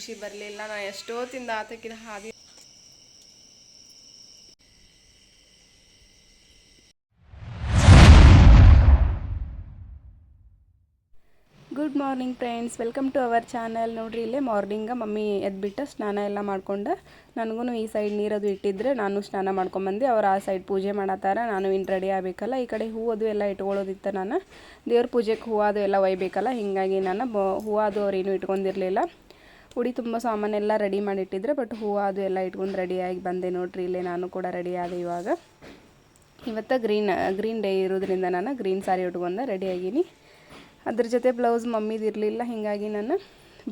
ಖುಷಿ ಬರಲಿಲ್ಲ. ನಾನು ಎಷ್ಟೊತ್ತಿಂದ ಆತಕ್ಕಿದ ಹಾದಿ. Good morning friends, welcome to our channel. ನೋಡ್ರಿ ಇಲ್ಲೇ ಮಾರ್ನಿಂಗ ಮಮ್ಮಿ ಎದ್ಬಿಟ್ಟು ಸ್ನಾನ ಎಲ್ಲ ಮಾಡ್ಕೊಂಡು ನನಗೂ ಈ ಸೈಡ್ ನೀರದು ಇಟ್ಟಿದ್ರೆ ನಾನು ಸ್ನಾನ ಮಾಡ್ಕೊಂಬಂದು ಅವ್ರು ಆ ಸೈಡ್ ಪೂಜೆ ಮಾಡತ್ತಾರ. ನಾನು ಇನ್ನು ರೆಡಿ ಆಗಬೇಕಲ್ಲ, ಈ ಕಡೆ ಹೂವದು ಎಲ್ಲ ಇಟ್ಕೊಳ್ಳೋದಿತ್ತು. ನಾನು ದೇವ್ರ ಪೂಜೆಗೆ ಹೂವದು ಎಲ್ಲ ಒಯ್ಬೇಕಲ್ಲ, ಹೀಗಾಗಿ ನಾನು ಹೂವದು ಅವ್ರೇನು ಇಟ್ಕೊಂಡಿರಲಿಲ್ಲ. ಉಡಿ ತುಂಬ ಸಾಮಾನೆಲ್ಲ ರೆಡಿ ಮಾಡಿಟ್ಟಿದ್ರೆ, ಬಟ್ ಹೂವು ಅದು ಎಲ್ಲ ಇಟ್ಕೊಂಡು ರೆಡಿಯಾಗಿ ಬಂದೆ. ನೋಡ್ರಿ ಇಲ್ಲೇ ನಾನು ಕೂಡ ರೆಡಿ ಆದೆ. ಇವತ್ತು ಗ್ರೀನ್ ಡೇ ಇರೋದ್ರಿಂದ ನಾನು ಗ್ರೀನ್ ಸಾರಿ ಉಟ್ಕೊಂಡು ರೆಡಿಯಾಗೀನಿ. ಅದ್ರ ಜೊತೆ ಬ್ಲೌಸ್ ಮಮ್ಮಿದು ಇರಲಿಲ್ಲ, ಹೀಗಾಗಿ ನಾನು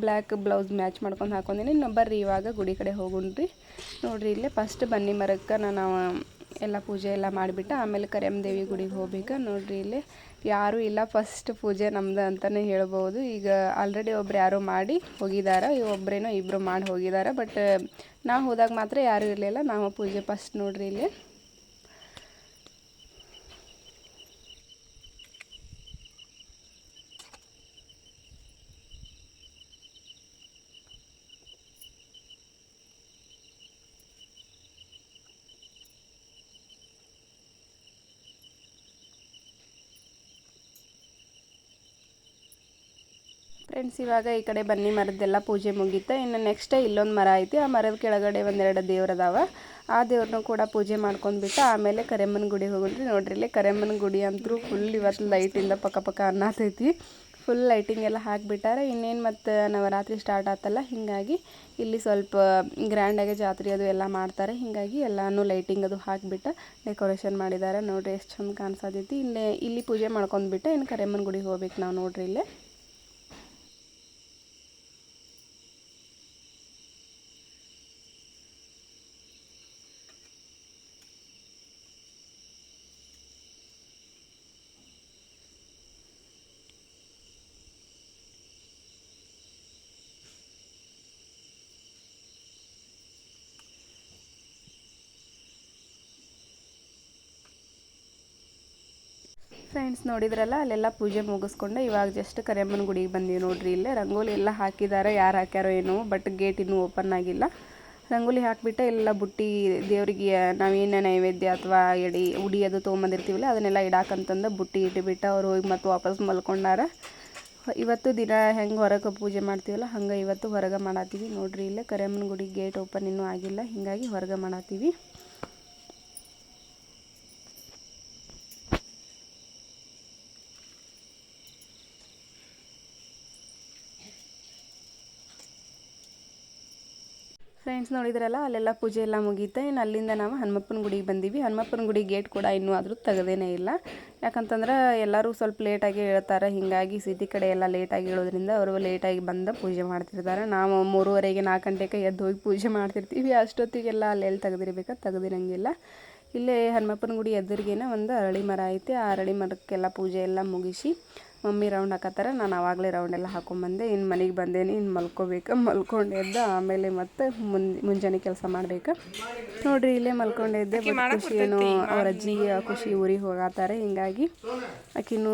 ಬ್ಲ್ಯಾಕ್ ಬ್ಲೌಸ್ ಮ್ಯಾಚ್ ಮಾಡ್ಕೊಂಡು ಹಾಕೊಂಡಿನಿ. ಬರ್ರಿ ಇವಾಗ ಗುಡಿ ಕಡೆ ಹೋಗುಣ್ರಿ. ನೋಡಿರಿ ಇಲ್ಲೇ ಫಸ್ಟ್ ಬನ್ನಿ ಮರಕ್ಕೆ ನಾನು ಎಲ್ಲ ಪೂಜೆ ಎಲ್ಲ ಮಾಡಿಬಿಟ್ಟು ಆಮೇಲೆ ಕರಿಯಮ್ಮ ದೇವಿ ಗುಡಿಗೆ ಹೋಗ್ಬೇಕು. ನೋಡಿರಿ ಇಲ್ಲೇ ಯಾರೂ ಇಲ್ಲ, ಫಸ್ಟ್ ಪೂಜೆ ನಮ್ದು ಅಂತಲೇ ಹೇಳ್ಬೋದು. ಈಗ ಆಲ್ರೆಡಿ ಒಬ್ರು ಯಾರೋ ಮಾಡಿ ಹೋಗಿದ್ದಾರೆ, ಒಬ್ಬರೇನೋ ಇಬ್ಬರು ಮಾಡಿ ಹೋಗಿದ್ದಾರೆ. ಬಟ್ ನಾವು ಹೋದಾಗ ಮಾತ್ರ ಯಾರೂ ಇರಲಿಲ್ಲ, ನಾವು ಪೂಜೆ ಫಸ್ಟ್. ನೋಡಿರಿ ಇಲ್ಲೇ ಫ್ರೆಂಡ್ಸ್, ಇವಾಗ ಈ ಕಡೆ ಬನ್ನಿ ಮರದ್ದೆಲ್ಲ ಪೂಜೆ ಮುಗೀತು. ಇನ್ನು ನೆಕ್ಸ್ಟ್ ಇಲ್ಲೊಂದು ಮರ ಐತಿ, ಆ ಮರದ ಕೆಳಗಡೆ ಒಂದೆರಡು ದೇವ್ರದಾವ. ಆ ದೇವ್ರನ್ನೂ ಕೂಡ ಪೂಜೆ ಮಾಡ್ಕೊಂಡ್ಬಿಟ್ಟು ಆಮೇಲೆ ಕರಿಯಮ್ಮನ ಗುಡಿ ಹೋಗಿದ್ರಿ. ನೋಡ್ರಿ ಇಲ್ಲಿ ಕರಿಯಮ್ಮನ ಗುಡಿ ಅಂತೂ ಫುಲ್ ಇವತ್ತು ಲೈಟಿಂದ ಪಕ್ಕ ಅನ್ನತೈತಿ. ಫುಲ್ ಲೈಟಿಂಗ್ ಎಲ್ಲ ಹಾಕಿಬಿಟ್ಟಾರೆ. ಇನ್ನೇನು ಮತ್ತು ನವರಾತ್ರಿ ಸ್ಟಾರ್ಟ್ ಆತಲ್ಲ, ಹೀಗಾಗಿ ಇಲ್ಲಿ ಸ್ವಲ್ಪ ಗ್ರ್ಯಾಂಡಾಗಿ ಜಾತ್ರೆ ಅದು ಎಲ್ಲ ಮಾಡ್ತಾರೆ. ಹೀಗಾಗಿ ಎಲ್ಲನೂ ಲೈಟಿಂಗ್ ಅದು ಹಾಕಿಬಿಟ್ಟು ಡೆಕೋರೇಷನ್ ಮಾಡಿದ್ದಾರೆ. ನೋಡಿರಿ ಎಷ್ಟು ಚಂದ ಕಾಣಿಸತೈತಿ. ಇಲ್ಲಿ ಪೂಜೆ ಮಾಡ್ಕೊಂಡ್ಬಿಟ್ಟು ಇನ್ನು ಕರಿಯಮ್ಮನ ಗುಡಿಗೆ ಹೋಗ್ಬೇಕು ನಾವು. ನೋಡ್ರಿ ಇಲ್ಲೇ ಫ್ರೆಂಡ್ಸ್ ನೋಡಿದ್ರಲ್ಲ, ಅಲ್ಲೆಲ್ಲ ಪೂಜೆ ಮುಗಿಸ್ಕೊಂಡು ಇವಾಗ ಜಸ್ಟ್ ಕರಿಯಮ್ಮನ ಗುಡಿಗೆ ಬಂದೀವಿ. ನೋಡ್ರಿ ಇಲ್ಲೇ ರಂಗೋಲಿ ಎಲ್ಲ ಹಾಕಿದ್ದಾರೆ, ಯಾರು ಹಾಕ್ಯಾರೋ ಏನೋ, ಬಟ್ ಗೇಟ್ ಇನ್ನೂ ಓಪನ್ ಆಗಿಲ್ಲ. ರಂಗೋಲಿ ಹಾಕಿಬಿಟ್ಟು ಎಲ್ಲ ಬುಟ್ಟಿ ದೇವರಿಗೆ ನಾವೇನು ನೈವೇದ್ಯ ಅಥವಾ ಉಡಿ ಅದು ತೊಗೊಂಬಂದಿರ್ತೀವಲ್ಲ ಅದನ್ನೆಲ್ಲ ಇಡಾಕಂತಂದು ಬುಟ್ಟಿ ಇಟ್ಟುಬಿಟ್ಟು ಅವ್ರು ಹೋಗಿ ಮತ್ತು ವಾಪಸ್ ಮಲ್ಕೊಂಡಾರ. ಇವತ್ತು ದಿನ ಹೆಂಗೆ ಹೊರಗೆ ಪೂಜೆ ಮಾಡ್ತೀವಲ್ಲ ಹಂಗೆ ಇವತ್ತು ಹೊರಗೆ ಮಾಡತ್ತೀವಿ. ನೋಡ್ರಿ ಇಲ್ಲೇ ಕರಿಯಮ್ಮನ ಗುಡಿ ಗೇಟ್ ಓಪನ್ ಇನ್ನೂ ಆಗಿಲ್ಲ, ಹೀಗಾಗಿ ಹೊರಗೆ ಮಾಡತ್ತೀವಿ. ಫ್ರೆಂಡ್ಸ್ ನೋಡಿದ್ರಲ್ಲ, ಅಲ್ಲೆಲ್ಲ ಪೂಜೆ ಎಲ್ಲ ಮುಗೀತು. ಇನ್ನು ಅಲ್ಲಿಂದ ನಾವು ಹನುಮಪ್ಪನ ಗುಡಿಗೆ ಬಂದೀವಿ. ಹನುಮಪ್ಪನ ಗುಡಿ ಗೇಟ್ ಕೂಡ ಇನ್ನೂ ಆದರೂ ತೆಗೆದೇನೇ ಇಲ್ಲ. ಯಾಕಂತಂದ್ರೆ ಎಲ್ಲರೂ ಸ್ವಲ್ಪ ಲೇಟಾಗಿ ಹೇಳ್ತಾರೆ, ಹೀಗಾಗಿ ಸಿಟಿ ಕಡೆ ಎಲ್ಲ ಲೇಟಾಗಿ ಹೇಳೋದ್ರಿಂದ ಅವರು ಲೇಟಾಗಿ ಬಂದು ಪೂಜೆ ಮಾಡ್ತಿರ್ತಾರೆ. ನಾವು 3:30 4 ಗಂಟೆಗೆ ಎದ್ದು ಹೋಗಿ ಪೂಜೆ ಮಾಡ್ತಿರ್ತೀವಿ. ಅಷ್ಟೊತ್ತಿಗೆಲ್ಲ ಅಲ್ಲೆಲ್ಲಿ ತೆಗೆದಿರ್ಬೇಕು, ತೆಗೆದಿರಂಗಿಲ್ಲ. ಇಲ್ಲೇ ಹನುಮಪ್ಪನ ಗುಡಿ ಎದುರಿಗೇನೆ ಒಂದು ಅರಳಿ ಮರ ಐತೆ. ಆ ಅರಳಿ ಮರಕ್ಕೆಲ್ಲ ಪೂಜೆ ಎಲ್ಲ ಮುಗಿಸಿ ಮಮ್ಮಿ ರೌಂಡ್ ಹಾಕತ್ತಾರೆ. ನಾನು ಆವಾಗಲೇ ರೌಂಡ್ ಎಲ್ಲ ಹಾಕೊಂಡ್ಬಂದೆ. ಇನ್ನು ಮನೆಗೆ ಬಂದೇನಿ, ಇನ್ನು ಮಲ್ಕೋಬೇಕು. ಮಲ್ಕೊಂಡು ಎದ್ದು ಆಮೇಲೆ ಮತ್ತೆ ಮುಂಜಾನೆ ಕೆಲಸ ಮಾಡಬೇಕು. ನೋಡಿರಿ ಇಲ್ಲೇ ಮಲ್ಕೊಂಡು ಎದ್ದೆ. ಬಟ್ ಖುಷಿ ಏನೋ ಅವ್ರ ಅಜ್ಜಿ ಖುಷಿ ಊರಿಗೆ ಹೋಗತ್ತಾರೆ, ಹೀಗಾಗಿ ಆಕಿನೂ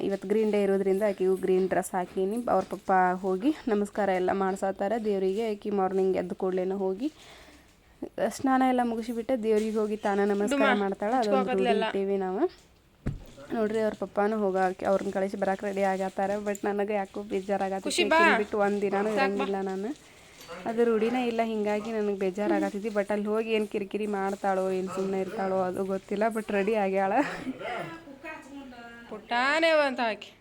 ಇವತ್ತು ಗ್ರೀನ್ ಡೇ ಇರೋದ್ರಿಂದ ಆಕಿಗೂ ಗ್ರೀನ್ ಡ್ರೆಸ್ ಹಾಕೀನಿ. ಅವ್ರ ಪಪ್ಪ ಹೋಗಿ ನಮಸ್ಕಾರ ಎಲ್ಲ ಮಾಡ್ಸತ್ತಾರೆ ದೇವರಿಗೆ. ಆಕಿ ಮಾರ್ನಿಂಗ್ ಎದ್ದು ಕೂಡಲೇ ಹೋಗಿ ಸ್ನಾನ ಎಲ್ಲ ಮುಗಿಸಿಬಿಟ್ಟು ದೇವ್ರಿಗೆ ಹೋಗಿ ತಾನ ನಮಸ್ಕಾರ ಮಾಡ್ತಾಳೆ. ಅದೊಂದು ಇಟ್ಟೀವಿ ನಾವು. ನೋಡ್ರಿ ಅವ್ರ ಪಪ್ಪಾನು ಅವ್ರನ್ನ ಕಳಿಸಿ ಬರಕ್ಕೆ ರೆಡಿ ಆಗತ್ತಾರೆ. ಬಟ್ ನನಗೆ ಯಾಕೋ ಬೇಜಾರಾಗತ್ತೈತಿ. ಬಿಟ್ಟು ಒಂದು ದಿನಾನು ಇರಂಗಿಲ್ಲ ನಾನು, ಅದು ರೂಢಿನೇ ಇಲ್ಲ. ಹೀಗಾಗಿ ನನಗೆ ಬೇಜಾರಾಗತ್ತೈತಿ. ಬಟ್ ಅಲ್ಲಿ ಹೋಗಿ ಏನು ಕಿರಿಕಿರಿ ಮಾಡ್ತಾಳೋ ಏನು ಸುಮ್ಮನೆ ಇರ್ತಾಳೋ ಅದು ಗೊತ್ತಿಲ್ಲ. But ready ಆಗ್ಯಾಳ. ಪುಟ್ಟಾನೇ ಅಂತ ಹಾಕಿ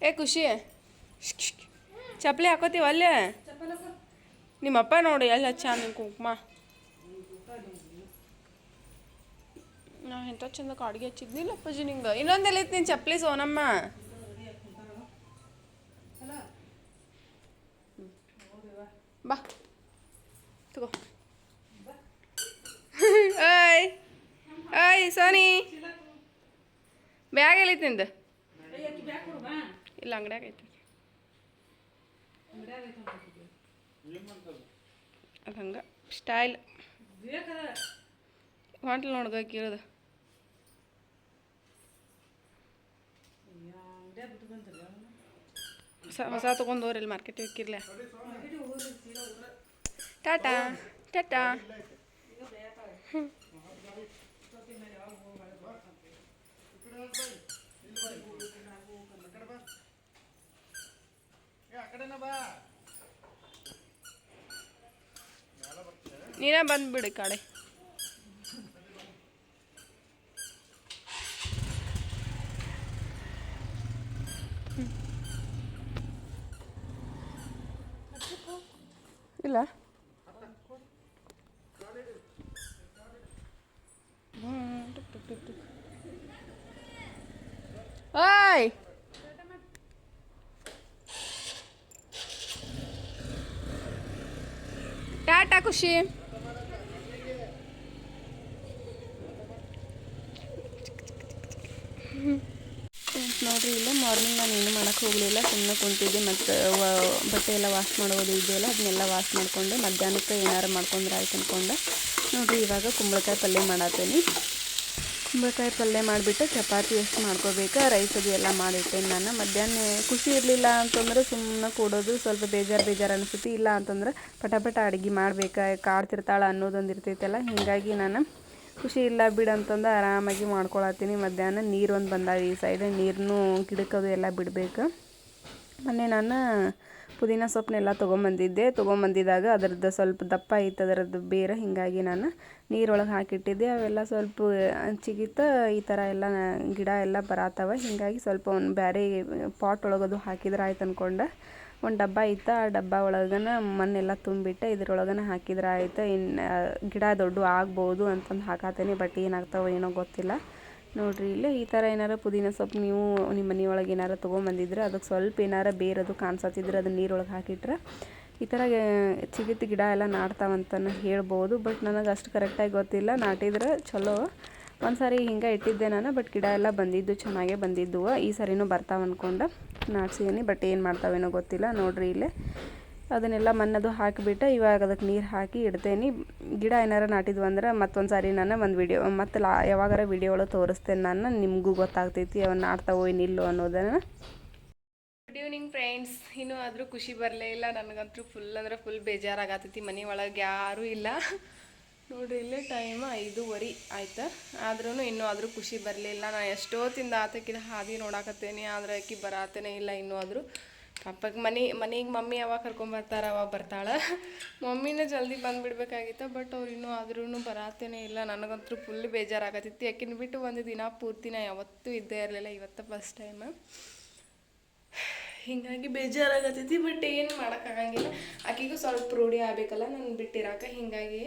ಏ ಖುಷಿ, ಚಪ್ಪಲಿ ಹಾಕೋತೀವ ಅಲ್ಲೇ. ನಿಮ್ಮಪ್ಪ ನೋಡಿ ಎಲ್ಲ ಚಂದ ಕುಂಕುಮ. ನಾ ಎಂಥ ಚಂದ ಅಡುಗೆ ಹಚ್ಚಿದ್ನಿಲ್ಲ ಅಪ್ಪಾಜಿ ನಿಂಗೆ. ಇನ್ನೊಂದೆಲ್ಲ ಇತ್ತು ನಿನ್ನ ಚಪ್ಪಲಿ ಸೋನಮ್ಮ. ಬಾ ತಗೋ. ಓಯ್ ಓಯ್ ಸೋನಿ, ಬ್ಯಾಗ್ ಎಲ್ಲೈತಿ ನಿಂದು ಇಲ್ಲ ಅಂಗಡ್ಯಾಗ ಐತಿ ಅದು ಹಂಗೆ ಸ್ಟೈಲ್ ಹೊಂಟ್ಲು ನೋಡ್ಗ ಕೇಳೋದು ಹೊಸ ತೊಗೊಂಡು ಹೋಗ್ರಿ ಇಲ್ಲಿ ಮಾರ್ಕೆಟಿಗೆ ಹೋಗಿರ್ಲ ಟಾಟಾ ಟಾಟಾ ನೀನೇ ಬಂದ್ಬಿಡಿ ಕಡೆ ಇಲ್ಲ ಓಯ್ ಟಾಟಾ ಖುಷಿ ನೋಡ್ರಿ ಇಲ್ಲ ಮಾರ್ನಿಂಗ್ ನಾನು ಏನು ಮಾಡೋಕ್ಕೆ ಹೋಗಲಿಲ್ಲ ಸುಮ್ಮನೆ ಕುಂತಿದ್ದೆ ಮತ್ತು ಬಟ್ಟೆ ಎಲ್ಲ ವಾಶ್ ಮಾಡೋದು ಇದೆಯಲ್ಲ ಅದನ್ನೆಲ್ಲ ವಾಶ್ ಮಾಡಿಕೊಂಡೆ ಮಧ್ಯಾಹ್ನಕ್ಕೆ ಏನಾರು ಮಾಡ್ಕೊಂಡ್ರೆ ಆಯ್ತು ಅಂದ್ಕೊಂಡೆ ನೋಡಿರಿ ಇವಾಗ ಕುಂಬಳಕಾಯಿ ಪಲ್ಯ ಮಾಡತ್ತೀನಿ ಕುಂಬಳಕಾಯಿ ಪಲ್ಯ ಮಾಡಿಬಿಟ್ಟು ಚಪಾತಿ ಎಷ್ಟು ಮಾಡ್ಕೋಬೇಕು ರೈಸ್ ಅದು ಎಲ್ಲ ಮಾಡಿಟ್ಟೇನೆ ನಾನು ಮಧ್ಯಾಹ್ನ ಖುಷಿ ಇರಲಿಲ್ಲ ಅಂತಂದ್ರೆ ಸುಮ್ಮನೆ ಕೂಡೋದು ಸ್ವಲ್ಪ ಬೇಜಾರು ಅನಿಸುತ್ತೆ ಇಲ್ಲ ಅಂತಂದ್ರೆ ಪಟ ಅಡುಗೆ ಮಾಡ್ಬೇಕಾ ಕಾಡ್ತಿರ್ತಾಳೆ ಅನ್ನೋದೊಂದು ಇರ್ತೈತಲ್ಲ ಹೀಗಾಗಿ ನಾನು ಖುಷಿ ಇಲ್ಲ ಬಿಡು ಅಂತಂದು ಆರಾಮಾಗಿ ಮಾಡ್ಕೊಳತ್ತೀನಿ ಮಧ್ಯಾಹ್ನ ನೀರು ಒಂದು ಬಂದಾವ ಈ ಸೈಡ್ ನೀರನ್ನು ಗಿಡಕ್ಕದು ಎಲ್ಲ ಬಿಡಬೇಕು ಮೊನ್ನೆ ನಾನು ಪುದೀನ ಸೊಪ್ಪನ್ನೆಲ್ಲ ತೊಗೊಂಬಂದಿದ್ದಾಗ ಅದರದ್ದು ಸ್ವಲ್ಪ ದಪ್ಪ ಐತೆ ಅದರದ್ದು ಬೇರೆ ಹೀಗಾಗಿ ನಾನು ನೀರೊಳಗೆ ಹಾಕಿಟ್ಟಿದ್ದೆ ಅವೆಲ್ಲ ಸ್ವಲ್ಪ ಚಿಗಿತ ಈ ಥರ ಎಲ್ಲ ಗಿಡ ಎಲ್ಲ ಬರತ್ತವ ಹೀಗಾಗಿ ಸ್ವಲ್ಪ ಒಂದು ಬೇರೆ ಪಾಟ್ ಒಳಗದು ಹಾಕಿದ್ರೆ ಆಯ್ತು ಅಂದ್ಕೊಂಡೆ ಒಂದು ಡಬ್ಬ ಇತ್ತು ಆ ಡಬ್ಬ ಒಳಗನ ಮಣ್ಣೆಲ್ಲ ತುಂಬಿಟ್ಟು ಇದ್ರೊಳಗನ ಹಾಕಿದ್ರೆ ಆಯ್ತು ಇನ್ನು ಗಿಡ ದೊಡ್ಡ ಆಗ್ಬೋದು ಅಂತಂದು ಹಾಕತ್ತೇನೆ ಬಟ್ ಏನಾಗ್ತಾವೋ ಏನೋ ಗೊತ್ತಿಲ್ಲ ನೋಡಿರಿ ಇಲ್ಲೇ ಈ ಥರ ಏನಾರು ಪುದೀನ ಸೊಪ್ಪು ನೀವು ನಿಮ್ಮ ಮನೆಯೊಳಗೆ ಏನಾರು ತೊಗೊಂಬಂದಿದ್ರೆ ಅದಕ್ಕೆ ಸ್ವಲ್ಪ ಏನಾರು ಬೇರದು ಕಾಣಿಸತ್ತಿದ್ರೆ ಅದನ್ನ ನೀರೊಳಗೆ ಹಾಕಿಟ್ರೆ ಈ ಥರ ಚಿಗಿತ್ತು ಗಿಡ ಎಲ್ಲ ನಾಡ್ತಾವಂತನ ಹೇಳ್ಬೋದು ಬಟ್ ನನಗೆ ಅಷ್ಟು ಕರೆಕ್ಟಾಗಿ ಗೊತ್ತಿಲ್ಲ ನಾಟಿದ್ರೆ ಚಲೋ ಒಂದು ಸಾರಿ ಹಿಂಗೆ ಇಟ್ಟಿದ್ದೆ ನಾನು ಬಟ್ ಗಿಡ ಎಲ್ಲ ಬಂದಿದ್ದು ಚೆನ್ನಾಗೇ ಬಂದಿದ್ದು ಈ ಸಾರಿನೂ ಬರ್ತಾವೆ ಅಂದ್ಕೊಂಡು ನಾಡ್ಸಿದ್ದೀನಿ ಬಟ್ ಏನು ಮಾಡ್ತಾವೇನೋ ಗೊತ್ತಿಲ್ಲ ನೋಡಿರಿ ಇಲ್ಲೇ ಅದನ್ನೆಲ್ಲ ಮಣ್ಣದು ಹಾಕಿಬಿಟ್ಟು ಇವಾಗ ಅದಕ್ಕೆ ನೀರು ಹಾಕಿ ಇಡ್ತೇನೆ ಗಿಡ ಏನಾರು ನಾಟಿದ್ವು ಅಂದ್ರೆ ಮತ್ತೊಂದು ಸಾರಿ ನಾನು ಒಂದು ವಿಡಿಯೋ ಮತ್ತು ಯಾವಾಗಾರ ವಿಡಿಯೋ ಒಳಗೆ ತೋರಿಸ್ತೇನೆ ನಾನು ನಿಮಗೂ ಗೊತ್ತಾಗ್ತೈತಿ ಅವನ್ನ ನಾಡ್ತಾವೋ ಏನಿಲ್ಲೋ ಅನ್ನೋದನ್ನು ಗುಡ್ ಈವ್ನಿಂಗ್ ಫ್ರೆಂಡ್ಸ್ ಇನ್ನೂ ಆದರೂ ಖುಷಿ ಬರಲೇ ಇಲ್ಲ ನನಗಂತೂ ಫುಲ್ ಅಂದ್ರೆ ಫುಲ್ ಬೇಜಾರಾಗತ್ತೈತಿ ಮನೆ ಒಳಗೆ ಯಾರೂ ಇಲ್ಲ ನೋಡಿರಿ ಇಲ್ಲೇ ಟೈಮ್ 5:15 ಆಯ್ತು ಆದ್ರೂ ಇನ್ನೂ ಆದರೂ ಖುಷಿ ಬರಲಿಲ್ಲ ನಾನು ಎಷ್ಟೊತ್ತಿಂದ ಆತಕ್ಕಿದ ಹಾದಿ ನೋಡಾಕತ್ತೇನೆ ಆದರೆ ಆಕಿ ಬರಾತೇನೆ ಇಲ್ಲ ಇನ್ನೂ ಆದರೂ ಪಪ್ಪಗೆ ಮನೆಗೆ ಮಮ್ಮಿ ಯಾವಾಗ ಕರ್ಕೊಂಬರ್ತಾರೆ ಅವಾಗ ಬರ್ತಾಳೆ ಮಮ್ಮಿನೇ ಜಲ್ದಿ ಬಂದುಬಿಡ್ಬೇಕಾಗಿತ್ತು ಬಟ್ ಅವ್ರು ಇನ್ನೂ ಆದ್ರೂ ಬರಾತೇನೆ ಇಲ್ಲ ನನಗಂತೂ ಫುಲ್ ಬೇಜಾರಾಗತ್ತಿತ್ತು ಯಾಕಿನ ಬಿಟ್ಟು ಒಂದು ದಿನ ಪೂರ್ತಿ ನಾ ಯಾವತ್ತೂ ಇದ್ದೇ ಇರಲಿಲ್ಲ ಇವತ್ತು ಫಸ್ಟ್ ಟೈಮ್ ಹೀಗಾಗಿ ಬೇಜಾರಾಗತ್ತೈತಿ ಬಟ್ ಏನು ಮಾಡೋಕ್ಕಾಗಂಗಿಲ್ಲ ಆಕೆಗೂ ಸ್ವಲ್ಪ ರೂಢಿ ಆಗಬೇಕಲ್ಲ ನಾನು ಬಿಟ್ಟಿರಾಕ ಹೀಗಾಗಿ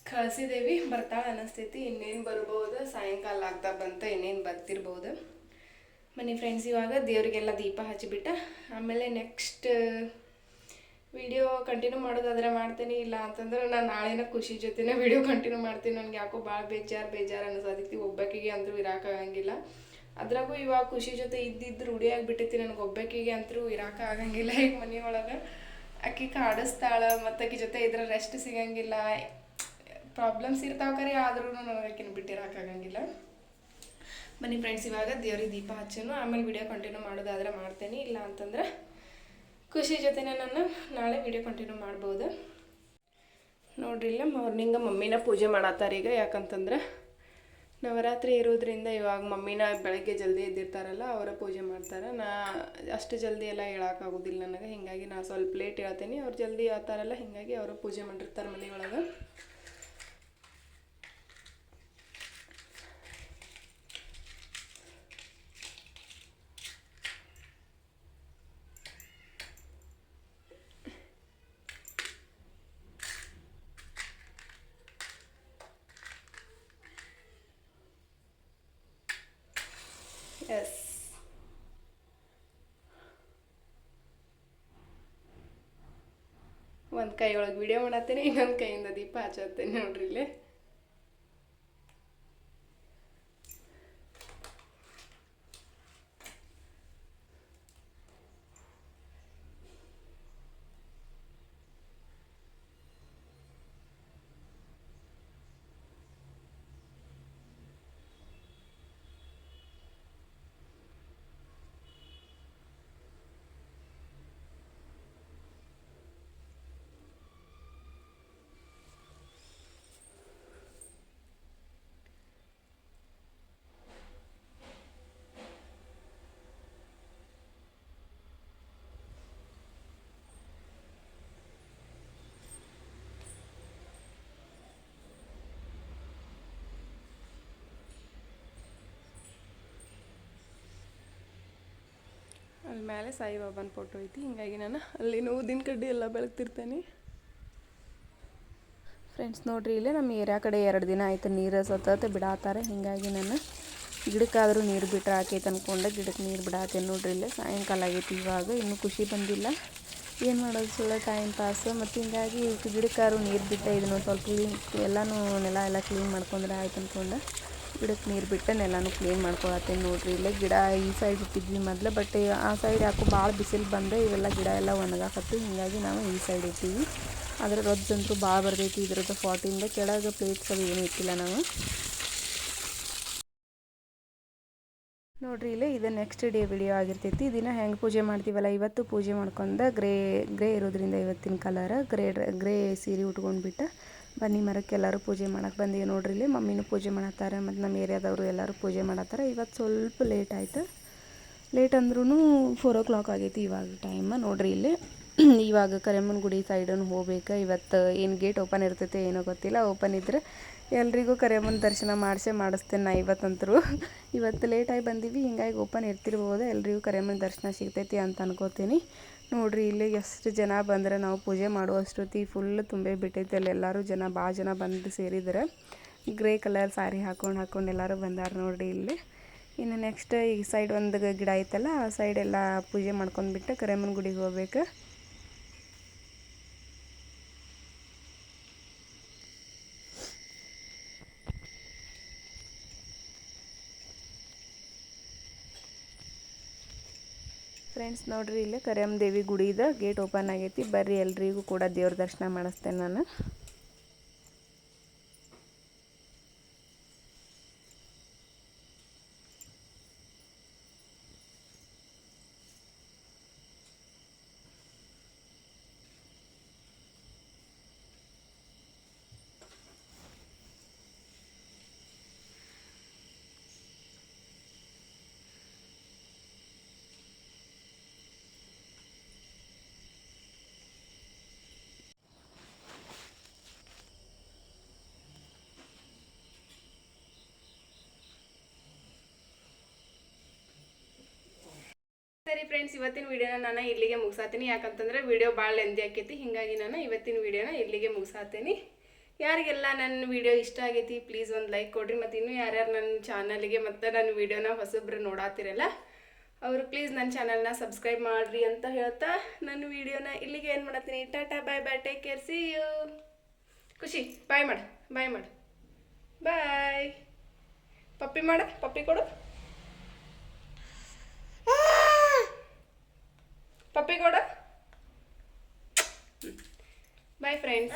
ಕಳಿಸಿದೇವಿ ಬರ್ತಾಳೆ ಅನ್ನಿಸ್ತೈತಿ ಇನ್ನೇನು ಬರ್ಬೋದು ಸಾಯಂಕಾಲ ಆಗ್ತಾ ಬಂತ ಇನ್ನೇನು ಬರ್ತಿರ್ಬೋದು ಬನ್ನಿ ಫ್ರೆಂಡ್ಸ್ ಇವಾಗ ದೇವರಿಗೆಲ್ಲ ದೀಪ ಹಚ್ಚಿಬಿಟ್ಟು ಆಮೇಲೆ ನೆಕ್ಸ್ಟ್ ವಿಡಿಯೋ ಕಂಟಿನ್ಯೂ ಮಾಡೋದಾದ್ರೆ ಮಾಡ್ತೀನಿ ಇಲ್ಲ ಅಂತಂದ್ರೆ ನಾನು ನಾಳೆನ ಖುಷಿ ಜೊತೆನೇ ವಿಡಿಯೋ ಕಂಟಿನ್ಯೂ ಮಾಡ್ತೀನಿ ನನಗೆ ಯಾಕೋ ಭಾಳ ಬೇಜಾರು ಅನ್ನಿಸೋದೈತಿ ಒಬ್ಬಾಕಿಗೆ ಅಂದರೂ ಇರೋಕ್ಕಾಗಂಗಿಲ್ಲ ಅದ್ರಾಗೂ ಇವಾಗ ಖುಷಿ ಜೊತೆ ಇದ್ದಿದ್ದು ರೂಢಿ ಆಗಿಬಿಟ್ಟೈತಿ ನನಗೆ ಒಬ್ಬಾಕಿಗೆ ಅಂತರೂ ಇರೋಕ್ಕಾಗಂಗಿಲ್ಲ ಈಗ ಮನೆಯೊಳಗೆ ಆಕಿ ಕಾಡಿಸ್ತಾಳೆ ಮತ್ತು ಆಕಿ ಜೊತೆ ಇದ್ರೆ ರೆಸ್ಟ್ ಸಿಗಂಗಿಲ್ಲ ಪ್ರಾಬ್ಲಮ್ಸ್ ಇರ್ತಾವೆ ಕರೆ ಆದ್ರೂ ನನಗೆ ಆಕಿನ ಬಿಟ್ಟಿರೋಕ್ಕಾಗಂಗಿಲ್ಲ ಬನ್ನಿ ಫ್ರೆಂಡ್ಸ್ ಇವಾಗ ದೇವ್ರಿಗೆ ದೀಪ ಹಚ್ಚೋನು ಆಮೇಲೆ ವಿಡಿಯೋ ಕಂಟಿನ್ಯೂ ಮಾಡೋದಾದ್ರೆ ಮಾಡ್ತೇನೆ ಇಲ್ಲ ಅಂತಂದ್ರೆ ಖುಷಿ ಜೊತೆನೇ ನಾನು ನಾಳೆ ವಿಡಿಯೋ ಕಂಟಿನ್ಯೂ ಮಾಡ್ಬೋದು ನೋಡ್ರಿ ಇಲ್ಲ ಮಾರ್ನಿಂಗ ಮಮ್ಮಿನ ಪೂಜೆ ಮಾಡತ್ತಾರೆ ಈಗ ಯಾಕಂತಂದ್ರೆ ನವರಾತ್ರಿ ಇರೋದ್ರಿಂದ ಇವಾಗ ಮಮ್ಮಿನ ಬೆಳಗ್ಗೆ ಜಲ್ದಿ ಎದ್ದಿರ್ತಾರಲ್ಲ ಅವರ ಪೂಜೆ ಮಾಡ್ತಾರೆ ನಾ ಅಷ್ಟು ಜಲ್ದಿ ಎಲ್ಲ ಹೇಳೋಕ್ಕಾಗೋದಿಲ್ಲ ನನಗೆ ಹೀಗಾಗಿ ನಾ ಸ್ವಲ್ಪ ಲೇಟ್ ಹೇಳ್ತೀನಿ ಅವ್ರು ಜಲ್ದಿ ಹೇಳ್ತಾರಲ್ಲ ಹೀಗಾಗಿ ಅವರು ಪೂಜೆ ಮಾಡಿರ್ತಾರೆ ಮನೆಯೊಳಗೆ ಎಸ್ ಒಂದು ಕೈ ಒಳಗೆ ವಿಡಿಯೋ ಮಾಡತ್ತೇನೆ ಇನ್ನೊಂದು ಕೈಯಿಂದ ದೀಪ ಹಚ್ಚತ್ತೇನೆ ನೋಡ್ರಿ ಇಲ್ಲೇ ಅಲ್ಲಿ ಮೇಲೆ ಸಾಯಿಬಾಬಾನ ಫೋಟೋ ಐತಿ, ಹಿಂಗಾಗಿ ನಾನು ಅಲ್ಲಿ ಊದಿನ ಕಡ್ಡಿ ಎಲ್ಲ ಬೆಳಗ್ತಿರ್ತೇನೆ. ಫ್ರೆಂಡ್ಸ್ ನೋಡ್ರಿ, ಇಲ್ಲೇ ನಮ್ಮ ಏರಿಯಾ ಕಡೆ 2 ದಿನ ಆಯ್ತು ನೀರು ಸತತ ಬಿಡಾತಾರೆ. ಹಿಂಗಾಗಿ ನಾನು ಗಿಡಕ್ಕಾದರೂ ನೀರು ಬಿಟ್ಟರೆ ಆಕೈತೆ ಅಂದ್ಕೊಂಡೆ ಗಿಡಕ್ಕೆ ನೀರು ಬಿಡಾತೇನೆ. ನೋಡ್ರಿ ಇಲ್ಲೇ ಸಾಯಂಕಾಲ ಆಗೈತಿ, ಇವಾಗ ಇನ್ನೂ ಖುಷಿ ಬಂದಿಲ್ಲ. ಏನು ಮಾಡೋದು, ಸುಳ್ಳು ಟೈಮ್ ಪಾಸ್. ಮತ್ತು ಹಿಂಗಾಗಿ ಗಿಡಕ್ಕಾದ್ರು ನೀರು ಬಿಟ್ಟೆ ಇದನ್ನು ಸ್ವಲ್ಪ ಎಲ್ಲನೂ ನೆಲ ಎಲ್ಲ ಕ್ಲೀನ್ ಮಾಡ್ಕೊಂಡ್ರೆ ಆಯ್ತು ಅಂದ್ಕೊಂಡು ಗಿಡಕ್ಕೆ ನೀರು ಬಿಟ್ಟು ನೆಲನೂ ಕ್ಲೀನ್ ಮಾಡ್ಕೊಳತ್ತೇನೆ. ನೋಡ್ರಿ ಇಲ್ಲೇ ಗಿಡ ಈ ಸೈಡ್ ಇಟ್ಟಿದ್ವಿ ಮೊದಲು, ಬಟ್ ಆ ಸೈಡ್ ಯಾಕೋ ಭಾಳ ಬಿಸಿಲು ಬಂದೆ ಇವೆಲ್ಲ ಗಿಡ ಎಲ್ಲ ಒಣಗಾಕತ್ತು. ಹಿಂಗಾಗಿ ನಾವು ಈ ಸೈಡ್ ಇಟ್ಟಿವಿ. ಆದರೆ ರೊಜ್ಜಂತೂ ಭಾಳ ಬರ್ತೈತಿ ಇದ್ರದ್ದು ಫಾಟಿಂದ. ಕೆಳಗೆ ಪ್ಲೇಟ್ಸ್ ಅದು ಏನೂ ಇಟ್ಟಿಲ್ಲ ನಾವು. ನೋಡ್ರಿ ಇಲ್ಲೇ ಇದು ನೆಕ್ಸ್ಟ್ ಡೇ ವಿಡಿಯೋ ಆಗಿರ್ತೈತಿ. ದಿನ ಹೆಂಗೆ ಪೂಜೆ ಮಾಡ್ತೀವಲ್ಲ, ಇವತ್ತು ಪೂಜೆ ಮಾಡ್ಕೊಂಡು ಗ್ರೇ ಇರೋದ್ರಿಂದ ಇವತ್ತಿನ ಕಲರ್ ಗ್ರೇ ಸೀರೆ ಉಟ್ಕೊಂಡ್ಬಿಟ್ಟು ಬನ್ನಿ ಮರಕ್ಕೆ ಎಲ್ಲರೂ ಪೂಜೆ ಮಾಡಕ್ಕೆ ಬಂದೀವಿ. ನೋಡ್ರಿ ಇಲ್ಲಿ ಮಮ್ಮಿನೂ ಪೂಜೆ ಮಾಡತ್ತಾರೆ ಮತ್ತು ನಮ್ಮ ಏರಿಯಾದವರು ಎಲ್ಲರೂ ಪೂಜೆ ಮಾಡತ್ತಾರೆ. ಇವತ್ತು ಸ್ವಲ್ಪ ಲೇಟ್ ಆಯಿತು. ಲೇಟ್ ಅಂದ್ರೂ 4 o'clock ಆಗೈತಿ ಇವಾಗ ಟೈಮ್. ನೋಡ್ರಿ ಇಲ್ಲಿ ಇವಾಗ ಕರಿಯಮ್ಮನ ಗುಡಿ ಸೈಡನ್ನು ಹೋಗ್ಬೇಕು. ಇವತ್ತು ಏನು ಗೇಟ್ ಓಪನ್ ಇರ್ತೈತೆ ಏನೋ ಗೊತ್ತಿಲ್ಲ. ಓಪನ್ ಇದ್ದರೆ ಎಲ್ರಿಗೂ ಕರಿಯಮ್ಮನ ದರ್ಶನ ಮಾಡಿಸ್ತೇನೆ ನಾ ಇವತ್ತಂತರೂ. ಇವತ್ತು ಲೇಟಾಗಿ ಬಂದೀವಿ, ಹಿಂಗಾಗಿ ಓಪನ್ ಇರ್ತಿರ್ಬೋದು. ಎಲ್ರಿಗೂ ಕರಿಯಮ್ಮನ ದರ್ಶನ ಸಿಗ್ತೈತಿ ಅಂತ ಅನ್ಕೋತೀನಿ. ನೋಡ್ರಿ ಇಲ್ಲಿ ಎಷ್ಟು ಜನ ಬಂದರೆ ನಾವು ಪೂಜೆ ಮಾಡುವಷ್ಟೊತ್ತಿ ಫುಲ್ ತುಂಬೇ ಬಿಟ್ಟೈತೆ. ಅಲ್ಲಿ ಎಲ್ಲರೂ ಭಾಳ ಜನ ಬಂದು ಸೇರಿದ್ದಾರೆ. ಗ್ರೇ ಕಲರ್ ಸಾರಿ ಹಾಕೊಂಡು ಎಲ್ಲರೂ ಬಂದಾರ ನೋಡ್ರಿ ಇಲ್ಲಿ. ಇನ್ನು ನೆಕ್ಸ್ಟ್ ಈ ಸೈಡ್ ಒಂದು ಗಿಡ ಐತಲ್ಲ, ಆ ಸೈಡ್ ಎಲ್ಲ ಪೂಜೆ ಮಾಡ್ಕೊಂಡ್ಬಿಟ್ಟು ಕರಿಯಮ್ಮನ ಗುಡಿಗೆ ಹೋಗ್ಬೇಕು. ಫ್ರೆಂಡ್ಸ್ ನೋಡ್ರಿ ಇಲ್ಲೇ ಕರಿಯಮ್ಮ ದೇವಿ ಗುಡಿದ ಗೇಟ್ ಓಪನ್ ಆಗೈತಿ. ಬರ್ರಿ ಎಲ್ರಿಗೂ ಕೂಡ ದೇವ್ರ ದರ್ಶನ ಮಾಡಿಸ್ತೇನೆ ನಾನು. ಸರಿ ಫ್ರೆಂಡ್ಸ್, ಇವತ್ತಿನ ವಿಡಿಯೋನ ನಾನು ಇಲ್ಲಿಗೆ ಮುಗಿಸಾತೀನಿ. ಯಾಕಂತಂದರೆ ವಿಡಿಯೋ ಭಾಳ ಲೆಂದಿ ಆಕೈತಿ. ಹಿಂಗಾಗಿ ನಾನು ಇವತ್ತಿನ ವಿಡಿಯೋನ ಇಲ್ಲಿಗೆ ಮುಗಿಸಾತೀನಿ. ಯಾರಿಗೆಲ್ಲ ನನ್ನ ವಿಡಿಯೋ ಇಷ್ಟ ಆಗೈತಿ ಪ್ಲೀಸ್ ಒಂದು ಲೈಕ್ ಕೊಡ್ರಿ. ಮತ್ತು ಇನ್ನೂ ಯಾರ್ಯಾರು ನನ್ನ ಚಾನಲ್ಗೆ ಮತ್ತು ನನ್ನ ವಿಡಿಯೋನ ಹೊಸಬ್ರು ನೋಡಾತಿರಲ್ಲ ಅವರು ಪ್ಲೀಸ್ ನನ್ನ ಚಾನಲ್ನ ಸಬ್ಸ್ಕ್ರೈಬ್ ಮಾಡಿರಿ ಅಂತ ಹೇಳ್ತಾ ನನ್ನ ವಿಡಿಯೋನ ಇಲ್ಲಿಗೆ ಏನು ಮಾಡತ್ತೀನಿ. ಟಾಟಾ ಬಾಯ್ ಬಾಯ್, ಟೇಕ್ ಕೇರ್, ಸಿ ಯು. ಖುಷಿ ಬಾಯ್ ಮಾಡು, ಬಾಯ್. ಪಪ್ಪಿ ಮಾಡ, ಪಪ್ಪಿ ಕೊಡು, ಪಪ್ಪಿ ಕೊಡು. Bye friends.